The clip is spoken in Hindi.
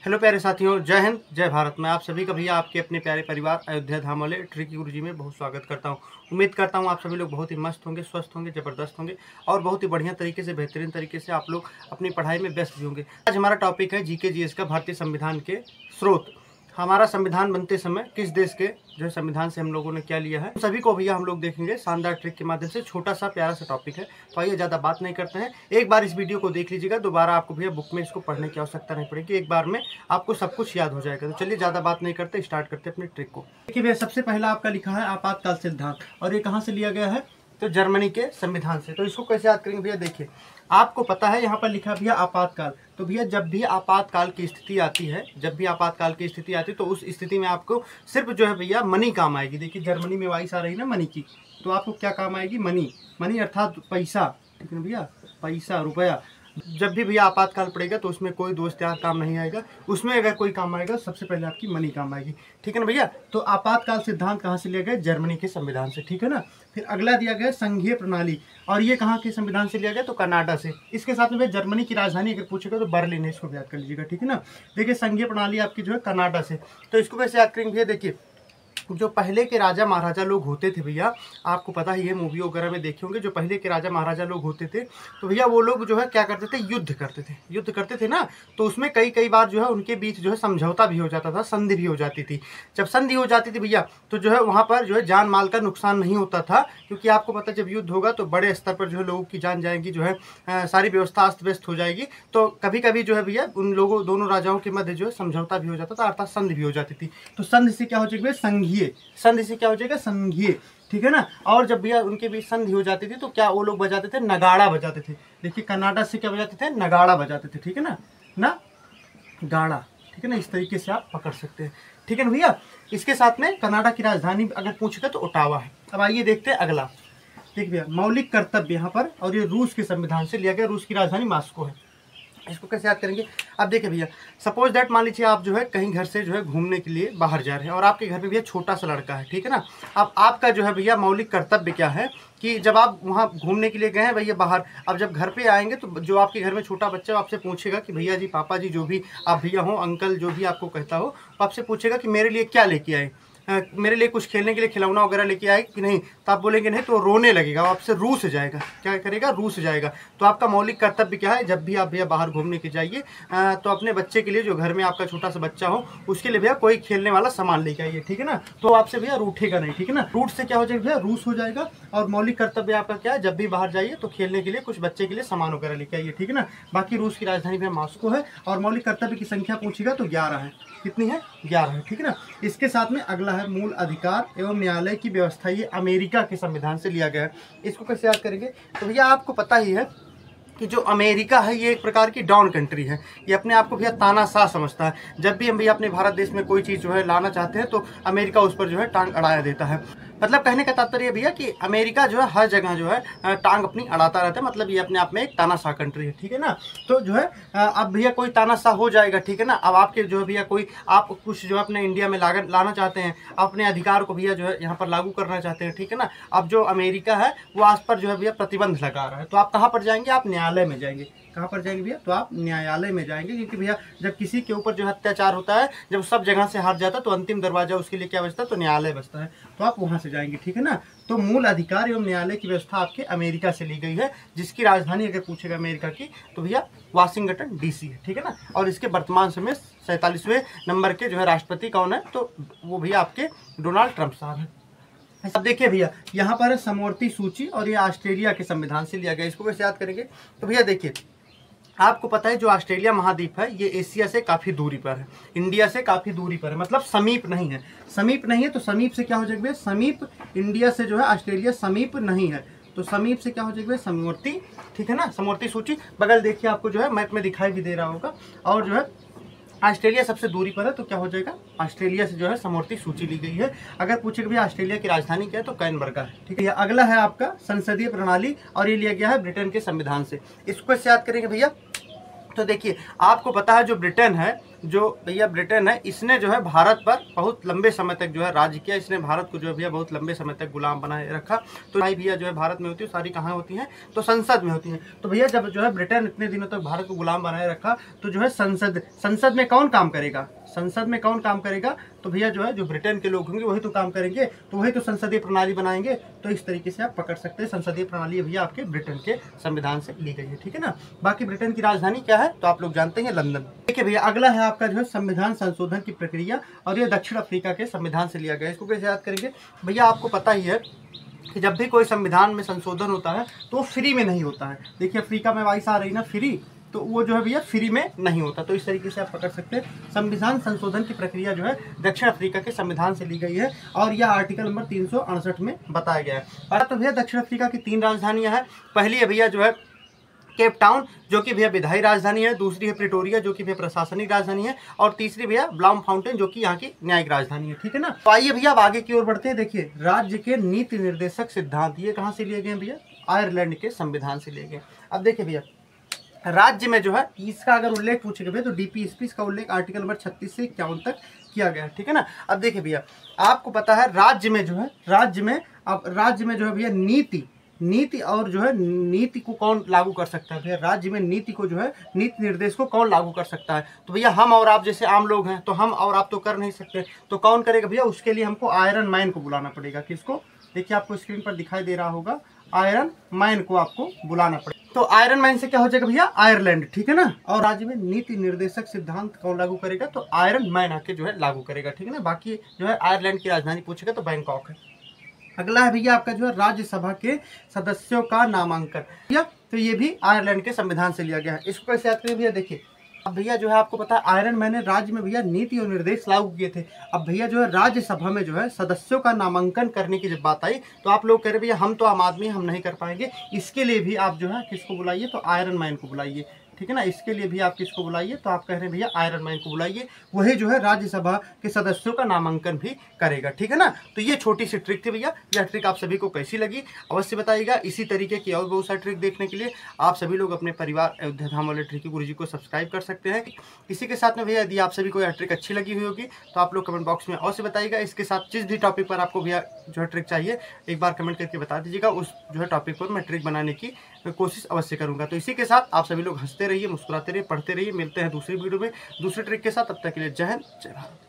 हेलो प्यारे साथियों, जय हिंद जय भारत। मैं आप सभी का भैया आपके अपने प्यारे परिवार अयोध्या धाम वाले ट्रिकी गुरुजी में बहुत स्वागत करता हूं। उम्मीद करता हूं आप सभी लोग बहुत ही मस्त होंगे, स्वस्थ होंगे, ज़बरदस्त होंगे और बहुत ही बढ़िया तरीके से, बेहतरीन तरीके से आप लोग अपनी पढ़ाई में व्यस्त भी होंगे। आज हमारा टॉपिक है जीके जीएस का भारतीय संविधान के स्रोत। हमारा संविधान बनते समय किस देश के जो संविधान से हम लोगों ने क्या लिया है, सभी को भैया हम लोग देखेंगे शानदार ट्रिक के माध्यम से। छोटा सा प्यारा सा टॉपिक है, तो आइए ज़्यादा बात नहीं करते हैं। एक बार इस वीडियो को देख लीजिएगा, दोबारा आपको भैया बुक में इसको पढ़ने की आवश्यकता नहीं पड़ेगी, एक बार में आपको सब कुछ याद हो जाएगा। तो चलिए ज़्यादा बात नहीं करते, स्टार्ट करते अपनी ट्रिक को। देखिए भैया, सबसे पहला आपका लिखा है आपातकाल सिद्धांत, और ये कहाँ से लिया गया है? तो जर्मनी के संविधान से। तो इसको कैसे याद करेंगे भैया? देखिए, आपको पता है यहाँ पर लिखा भैया आपातकाल। तो भैया जब भी आपातकाल की स्थिति आती है, जब भी आपातकाल की स्थिति आती है, तो उस स्थिति में आपको सिर्फ जो है भैया मनी काम आएगी। देखिए जर्मनी में वाइस आ रही है ना मनी की, तो आपको क्या काम आएगी? मनी। मनी अर्थात पैसा, ठीक है भैया, पैसा, रुपया। जब भी भैया आपातकाल पड़ेगा तो उसमें कोई दोस्त यार काम नहीं आएगा, उसमें अगर कोई काम आएगा सबसे पहले आपकी मनी काम आएगी, ठीक है ना भैया। तो आपातकाल सिद्धांत कहाँ से लिया गया? जर्मनी के संविधान से, ठीक है ना। फिर अगला दिया गया संघीय प्रणाली, और ये कहाँ के संविधान से लिया गया? तो कनाडा से। इसके साथ में भैया जर्मनी की राजधानी अगर पूछेगा तो बर्लिन है, इसको याद कर लीजिएगा, ठीक है ना। देखिए संघीय प्रणाली आपकी जो है कनाडा से। तो इसको कैसे याद करेंगे भैया? देखिए जो पहले के राजा महाराजा लोग होते थे भैया, आपको पता ही है, मूवी वगैरह में देखे होंगे, जो पहले के राजा महाराजा लोग होते थे, तो भैया वो लोग जो है क्या करते थे? युद्ध करते थे ना। तो उसमें कई बार जो है उनके बीच जो है समझौता भी हो जाता था, संधि भी हो जाती थी। जब संधि हो जाती थी भैया, तो जो है वहाँ पर जो है जान माल का नुकसान नहीं होता था, क्योंकि आपको पता जब युद्ध होगा तो बड़े स्तर पर जो है लोगों की जान जाएगी, जो है सारी व्यवस्था अस्त व्यस्त हो जाएगी। तो कभी कभी जो है भैया उन लोगों, दोनों राजाओं के मध्य जो है समझौता भी हो जाता था, अर्थात संधि भी हो जाती थी। तो संधि से क्या हो जाएगा? संघीय। संधि से क्या हो जाएगा? संघीय, ठीक है ना। और जब भैया उनके बीच संधि हो जाती थी तो क्या वो लोग बजाते थे? नगाड़ा बजाते थे। देखिए कनाडा से क्या बजाते थे? नगाड़ा बजाते थे, ठीक है ना, ना गाड़ा, ठीक है ना। इस तरीके से आप पकड़ सकते हैं, ठीक है ना भैया। इसके साथ में कनाडा की राजधानी अगर पूछेगा तो ओटावा है। अब आइए देखते हैं अगला। देखिए भैया मौलिक कर्तव्य यहाँ पर, और ये रूस के संविधान से लिया गया, रूस की राजधानी मॉस्को है। इसको कैसे याद करेंगे? अब देखिए भैया, सपोज दैट मान लीजिए आप जो है कहीं घर से जो है घूमने के लिए बाहर जा रहे हैं, और आपके घर पे भैया छोटा सा लड़का है, ठीक है ना। अब आपका जो है भैया मौलिक कर्तव्य क्या है कि जब आप वहाँ घूमने के लिए गए हैं भैया बाहर, अब जब घर पे आएंगे तो जो आपके घर में छोटा बच्चा है आपसे पूछेगा कि भैया जी, पापा जी, जो भी आप भैया हो, अंकल, जो भी आपको कहता हो, आपसे पूछेगा कि मेरे लिए क्या लेके आए, मेरे लिए कुछ खेलने के लिए खिलौना वगैरह लेके आए कि नहीं। तो आप बोलेंगे नहीं, तो रोने लगेगा, वो आपसे रूस जाएगा। क्या करेगा? रूस जाएगा। तो आपका मौलिक कर्तव्य क्या है? जब भी आप भैया बाहर घूमने के जाइए तो अपने बच्चे के लिए, जो घर में आपका छोटा सा बच्चा हो, उसके लिए भैया कोई खेलने वाला सामान लेके आइए, ठीक है ना। तो आपसे भैया रूठेगा नहीं, ठीक है ना। रूट से क्या हो जाएगा भैया? रूस हो जाएगा। और मौलिक कर्तव्य आपका क्या है? जब भी बाहर जाइए तो खेलने के लिए कुछ बच्चे के लिए सामान वगैरह लेके आइए, ठीक है ना। बाकी रूस की राजधानी भैया मॉस्को है, और मौलिक कर्तव्य की संख्या पूछेगा तो 11 है। कितनी है? 11 है, ठीक है ना। इसके साथ में अगला है मूल अधिकार एवं न्यायालय की व्यवस्था। ये अमेरिका के संविधान से लिया गया है। इसको कैसे याद करेंगे? तो भैया आपको पता ही है कि जो अमेरिका है ये एक प्रकार की डाउन कंट्री है। ये अपने आप को भैया तानाशाह समझता है। जब भी हम भैया अपने भारत देश में कोई चीज़ जो है लाना चाहते हैं तो अमेरिका उस पर जो है टांग अड़ाया देता है। मतलब कहने का तात्पर्य भैया कि अमेरिका जो है हर जगह जो है टांग अपनी अड़ाता रहता है। मतलब ये अपने आप में एक तानाशाह कंट्री है, ठीक है ना। तो जो है अब भैया कोई तानाशाह हो जाएगा, ठीक है ना। अब आपके जो है भैया कोई, आप कुछ जो है अपने इंडिया में लाना चाहते हैं, अपने अधिकार को भैया जो है यहाँ पर लागू करना चाहते हैं, ठीक है ना। अब जो अमेरिका है वो आज पर जो है भैया प्रतिबंध लगा रहा है, तो आप कहाँ पर जाएंगे? आप न्यायालय में जाएंगे। कहाँ पर जाएंगे भैया? तो आप न्यायालय में जाएंगे, क्योंकि भैया जब किसी के ऊपर जो है अत्याचार होता है, जब सब जगह से हार जाता है, तो अंतिम दरवाजा उसके लिए क्या बचता है? तो न्यायालय बचता है। तो आप वहाँ से जाएंगे, ठीक है ना। तो मूल अधिकार एवं न्यायालय की व्यवस्था आपके अमेरिका से ली गई है, जिसकी राजधानी अगर पूछेगा अमेरिका की तो भैया वाशिंगटन DC है, ठीक है ना। और इसके वर्तमान समय 47वें नंबर के जो है राष्ट्रपति कौन है? तो वो भैया आपके डोनाल्ड ट्रंप साहब है। अब देखिए भैया यहाँ पर है समवर्ती सूची, और ये ऑस्ट्रेलिया के संविधान से लिया गया। इसको कैसे याद करेंगे? तो भैया देखिए, आपको पता है जो ऑस्ट्रेलिया महाद्वीप है ये एशिया से काफ़ी दूरी पर है, इंडिया से काफ़ी दूरी पर है, मतलब समीप नहीं है। समीप नहीं है तो समीप से क्या हो जाएगा? समीप इंडिया से जो है ऑस्ट्रेलिया समीप नहीं है, तो समीप से क्या हो जाएगा? समवर्ती, ठीक है ना। समवर्ती सूची बगल देखिए, आपको जो है मैप में दिखाई भी दे रहा होगा। और जो है ऑस्ट्रेलिया सबसे दूरी पर है, तो क्या हो जाएगा? ऑस्ट्रेलिया से जो है समवर्ती सूची ली गई है। अगर पूछेगा भैया ऑस्ट्रेलिया की राजधानी क्या है? तो कैनबर्गा है, ठीक है। अगला है आपका संसदीय प्रणाली, और ये लिया गया है ब्रिटेन के संविधान से। इसको कैसे याद करेंगे भैया? तो देखिए, आपको पता है जो ब्रिटेन है, जो भैया ब्रिटेन है, इसने जो है भारत पर बहुत लंबे समय तक जो है राज्य किया। इसने भारत को जो है भैया बहुत लंबे समय तक गुलाम बनाए रखा। तो भाई भैया जो है भारत में होती है, सारी कहाँ होती हैं, तो संसद में होती हैं। तो भैया जब जो है ब्रिटेन इतने दिनों तक भारत को गुलाम बनाए रखा, तो जो है संसद में कौन काम करेगा, संसद में कौन काम करेगा, तो भैया जो है जो ब्रिटेन के लोग होंगे वही तो काम करेंगे, तो वही तो संसदीय प्रणाली बनाएंगे। तो इस तरीके से आप पकड़ सकते हैं, संसदीय प्रणाली भैया आपके ब्रिटेन के संविधान से ली गई है, ठीक है ना। बाकी ब्रिटेन की राजधानी क्या है, तो आप लोग जानते हैं, लंदन। देखिए भैया, अगला है आपका जो है संविधान संशोधन की प्रक्रिया, और ये दक्षिण अफ्रीका के संविधान से लिया गया है। इसको कैसे याद करेंगे भैया, आपको पता ही है कि जब भी कोई संविधान में संशोधन होता है तो फ्री में नहीं होता है। देखिए अफ्रीका में वाइस आ रही ना फ्री, तो वो जो है भैया फ्री में नहीं होता। तो इस तरीके से आप पकड़ सकते हैं, संविधान संशोधन की प्रक्रिया जो है दक्षिण अफ्रीका के संविधान से ली गई है, और यह आर्टिकल नंबर 368 में बताया गया है। और तो भैया दक्षिण अफ्रीका की 3 राजधानियां हैं। पहली है भैया जो है केप टाउन, जो कि भैया विधायी राजधानी है। दूसरी है प्रिटोरिया, जो कि भैया प्रशासनिक राजधानी है। और तीसरी भैया ब्लाउम फाउंटेन, जो कि यहाँ की न्यायिक राजधानी है, ठीक है ना। तो आइए भैया अब आगे की ओर बढ़ते हैं। देखिए, राज्य के नीति निर्देशक सिद्धांत ये कहाँ से लिए गए भैया, आयरलैंड के संविधान से लिए गए। अब देखिए भैया, राज्य में जो है इसका अगर उल्लेख पूछेगा भैया, तो डीपीएसपी का उल्लेख आर्टिकल नंबर 36 से 51 तक किया गया है, ठीक है ना। अब देखिए भैया, आपको पता है राज्य में जो है भैया नीति और जो है नीति को कौन लागू कर सकता है भैया, राज्य में नीति को जो है नीति निर्देश को कौन लागू कर सकता है, तो भैया हम और आप जैसे आम लोग हैं, तो हम और आप तो कर नहीं सकते, तो कौन करेगा भैया, उसके लिए हमको आयरन मैन को बुलाना पड़ेगा। किसको, देखिए आपको स्क्रीन पर दिखाई दे रहा होगा, आयरन मैन को आपको बुलाना पड़ेगा। तो आयरन मैन से क्या हो जाएगा भैया, आयरलैंड, ठीक है ना। और राज्य में नीति निर्देशक सिद्धांत कौन लागू करेगा, तो आयरन मैन आके जो है लागू करेगा, ठीक है ना। बाकी जो है आयरलैंड की राजधानी पूछेगा तो बैंकॉक है। अगला है भैया आपका जो है राज्यसभा के सदस्यों का नामांकन, भैया तो ये भी आयरलैंड के संविधान से लिया गया है। इसको कैसे याद करें भैया, देखिए अब भैया जो है आपको पता है आयरन मैन ने राज्य में भैया नीति और निर्देश लागू किए थे। अब भैया जो है राज्यसभा में जो है सदस्यों का नामांकन करने की जब बात आई, तो आप लोग कह रहे भैया हम तो आम आदमी हम नहीं कर पाएंगे, इसके लिए भी आप जो है किसको बुलाइए, तो आयरन मैन को बुलाइए, ठीक है ना। इसके लिए भी आप किसको बुलाइए, तो आप कह रहे हैं भैया आयरन मैन को बुलाइए, वही जो है राज्यसभा के सदस्यों का नामांकन भी करेगा, ठीक है ना। तो ये छोटी सी ट्रिक थी भैया, यह ट्रिक आप सभी को कैसी लगी अवश्य बताइएगा। इसी तरीके की और बहुत सारी ट्रिक देखने के लिए आप सभी लोग अपने परिवार अयोध्या धाम वाले ट्रिकी गुरुजी को सब्सक्राइब कर सकते हैं। इसी के साथ में भैया यदि आप सभी को यह ट्रिक अच्छी लगी हुई होगी तो आप लोग कमेंट बॉक्स में अवश्य बताइएगा। इसके साथ जिस भी टॉपिक पर आपको भैया जो है ट्रिक चाहिए, एक बार कमेंट करके बता दीजिएगा, उस जो है टॉपिक पर मैं ट्रिक बनाने की कोशिश अवश्य करूंगा। तो इसी के साथ आप सभी लोग हंसते रहिए, मुस्कुराते रहिए, पढ़ते रहिए। मिलते हैं दूसरी वीडियो में दूसरे ट्रिक के साथ, तब तक के लिए जय हिंद, जय भारत।